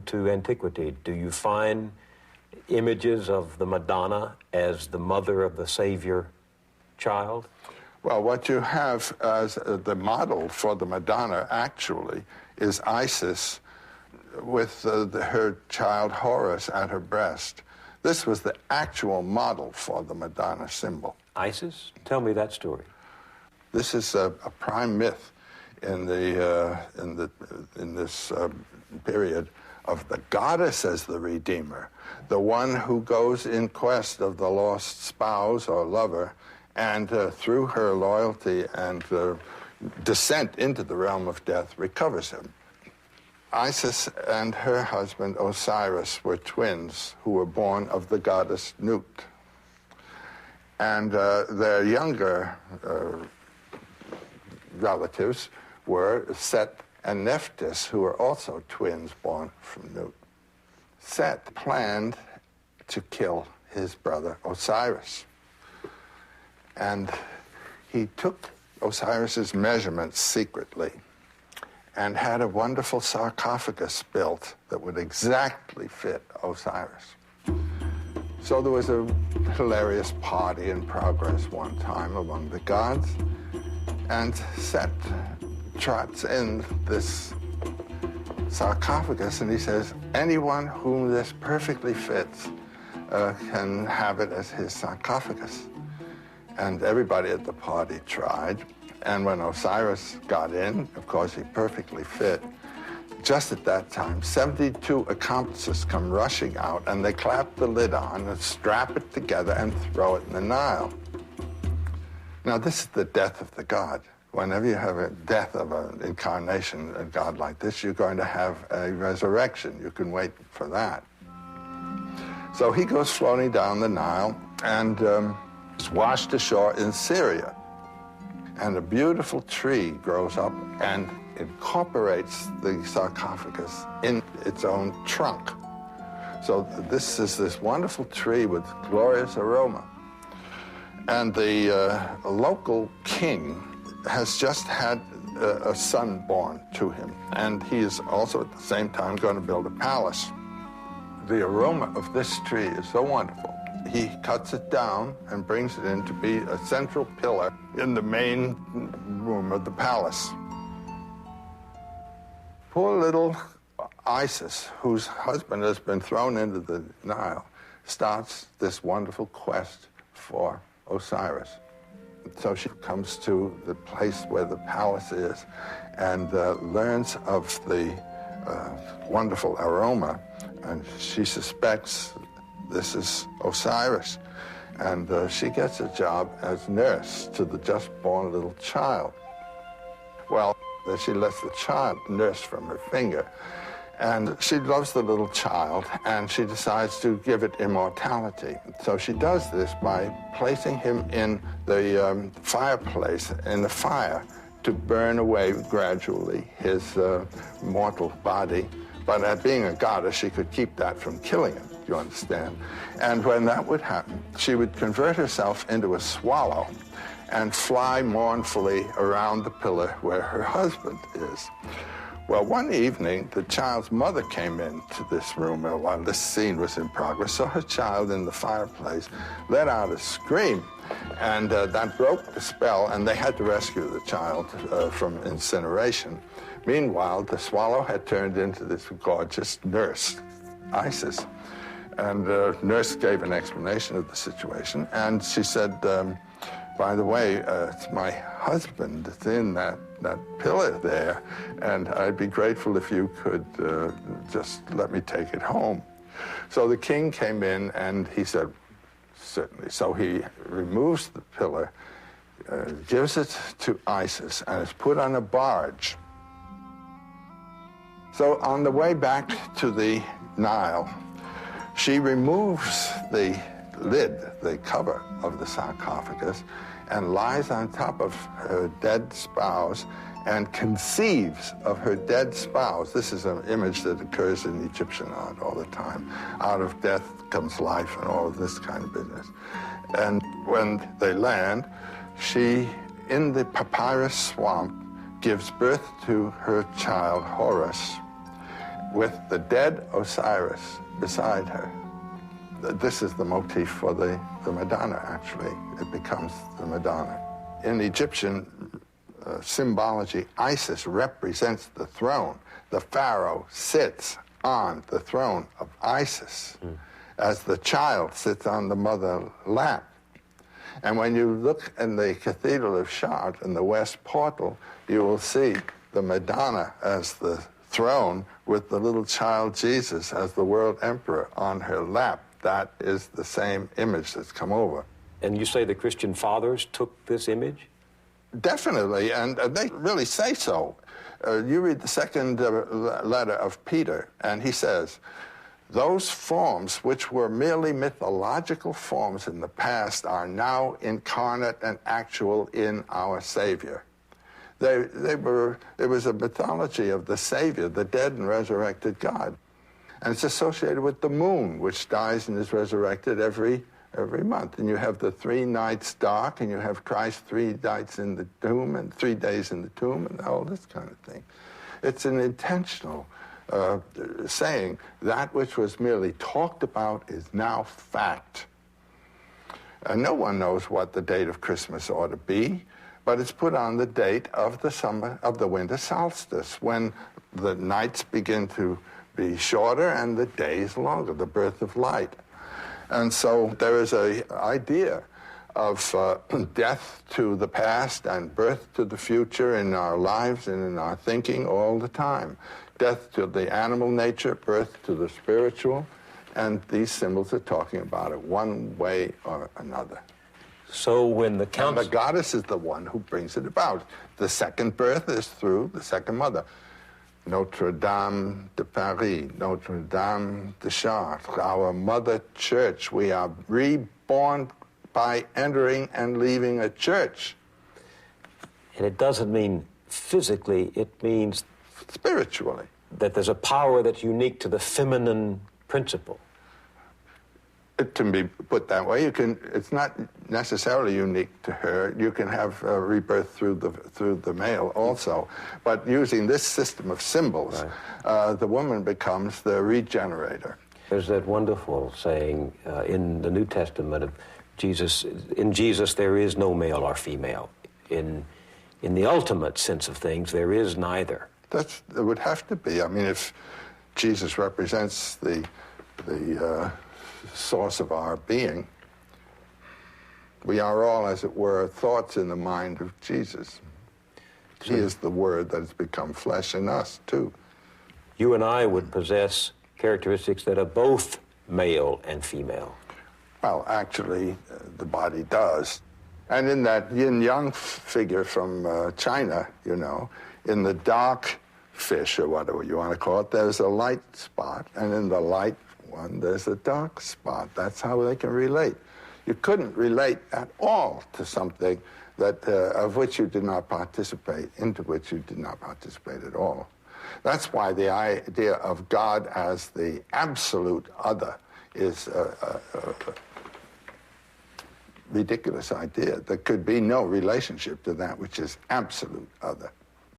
into antiquity? Do you find images of the Madonna as the mother of the Savior child? Well, what you have as the model for the Madonna actually is Isis with her child Horus at her breast. This was the actual model for the Madonna symbol. Isis? Tell me that story. This is a prime myth in this period of the goddess as the redeemer, the one who goes in quest of the lost spouse or lover, and through her loyalty and descent into the realm of death recovers him. Isis and her husband Osiris were twins who were born of the goddess Nut. And their younger relatives were Set and Nephthys, who were also twins born from Nut. Set planned to kill his brother Osiris. And he took Osiris's measurements secretly and had a wonderful sarcophagus built that would exactly fit Osiris. So there was a hilarious party in progress one time among the gods, and Set trots in this sarcophagus and he says, anyone whom this perfectly fits can have it as his sarcophagus. And everybody at the party tried. And when Osiris got in, of course, he perfectly fit. Just at that time, 72 accomplices come rushing out, and they clap the lid on and strap it together and throw it in the Nile. Now, this is the death of the god. Whenever you have a death of an incarnation, a god like this, you're going to have a resurrection. You can wait for that. So he goes floating down the Nile and is washed ashore in Syria. And a beautiful tree grows up and incorporates the sarcophagus in its own trunk. So this is this wonderful tree with glorious aroma. And the local king has just had a son born to him. And he is also at the same time going to build a palace. The aroma of this tree is so wonderful. He cuts it down and brings it in to be a central pillar in the main room of the palace. Poor little Isis, whose husband has been thrown into the Nile, starts this wonderful quest for Osiris. So she comes to the place where the palace is and learns of the wonderful aroma, and she suspects this is Osiris. And she gets a job as nurse to the just-born little child. Well, she lets the child nurse from her finger. And she loves the little child, and she decides to give it immortality. So she does this by placing him in the fireplace, in the fire, to burn away gradually his mortal body. But being a goddess, she could keep that from killing him, you understand? And when that would happen, she would convert herself into a swallow and fly mournfully around the pillar where her husband is. Well, one evening, the child's mother came into this room while this scene was in progress, saw her child in the fireplace, let out a scream, and that broke the spell, and they had to rescue the child from incineration. Meanwhile, the swallow had turned into this gorgeous nurse, Isis, and the nurse gave an explanation of the situation, and she said, by the way, it's my husband that's in that pillar there, and I'd be grateful if you could just let me take it home. So the king came in, and he said, certainly. So he removes the pillar, gives it to Isis, and it's put on a barge. So on the way back to the Nile, she removes the lid, the cover of the sarcophagus, and lies on top of her dead spouse and conceives of her dead spouse. This is an image that occurs in Egyptian art all the time. Out of death comes life and all of this kind of business. And when they land, she, in the papyrus swamp, gives birth to her child, Horus. with the dead Osiris beside her. This is the motif for the Madonna, actually. It becomes the Madonna. In Egyptian symbology, Isis represents the throne. The pharaoh sits on the throne of Isis as the child sits on the mother lap. And when you look in the Cathedral of Chartres in the west portal, you will see the Madonna as the throne with the little child Jesus as the world emperor on her lap. That is the same image that's come over. And you say the Christian fathers took this image? Definitely, and they really say so. You read the second letter of Peter, and he says, those forms which were merely mythological forms in the past are now incarnate and actual in our Savior. It was a mythology of the Savior, the dead and resurrected God. And it's associated with the moon, which dies and is resurrected every month. And you have the 3 nights dark, and you have Christ 3 nights in the tomb and 3 days in the tomb, and all this kind of thing. It's an intentional saying that which was merely talked about is now fact. And no one knows what the date of Christmas ought to be, but it's put on the date of the winter solstice, when the nights begin to be shorter and the days longer, the birth of light. And so there is an idea of death to the past and birth to the future in our lives and in our thinking all the time. Death to the animal nature, birth to the spiritual, and these symbols are talking about it one way or another. So when the And the goddess is the one who brings it about. The second birth is through the second mother. Notre Dame de Paris, Notre Dame de Chartres, our mother church. We are reborn by entering and leaving a church. And it doesn't mean physically, it means spiritually. That there's a power that's unique to the feminine principle. It can be put that way. It's not necessarily unique to her. You can have rebirth through the male also. But using this system of symbols, right, the woman becomes the regenerator. There's that wonderful saying in the New Testament of Jesus, in Jesus there is no male or female. In the ultimate sense of things, there is neither. It would have to be. I mean, if Jesus represents the source of our being, we are all, as it were, thoughts in the mind of Jesus. He is the Word that has become flesh in us, too. You and I would possess characteristics that are both male and female. Well, actually, the body does. And in that yin-yang figure from China, you know, in the dark fish, or whatever you want to call it, there's a light spot, and in the light one, there's a dark spot. That's how they can relate. You couldn't relate at all to something that of which you did not participate, into which you did not participate at all. That's why the idea of God as the absolute other is a ridiculous idea. There could be no relationship to that which is absolute other.